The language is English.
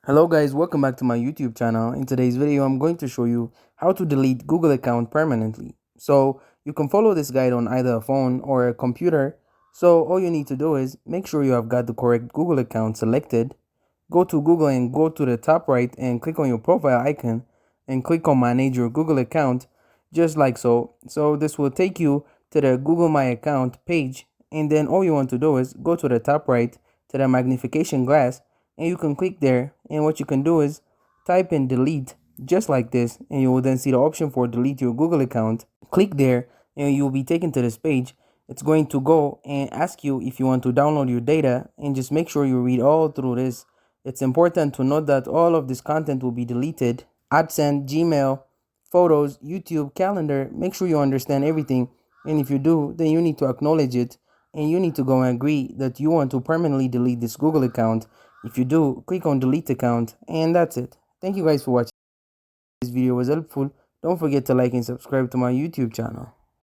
Hello guys, welcome back to my YouTube channel. In today's video, I'm going to show you how to delete Google account permanently. So you can follow this guide on either a phone or a computer. So all you need to do is make sure you have got the correct Google account selected. Go to Google and go to the top right and click on your profile icon and click on manage your Google account just like so. So this will take you to the Google My Account page, and then all you want to do is go to the top right to the magnification glass and you can click there, and what you can do is type in delete just like this, and you will then see the option for delete your Google account. Click there and you'll be taken to this page. It's going to go and ask you if you want to download your data, and just make sure you read all through this. It's important to note that all of this content will be deleted. AdSense, Gmail, photos, YouTube, calendar. Make sure you understand everything, and if you do, then you need to acknowledge it, and you need to go and agree that you want to permanently delete this Google account. If you do, click on delete account, and that's it. Thank you guys for watching. This video was helpful. Don't forget to like and subscribe to my YouTube channel.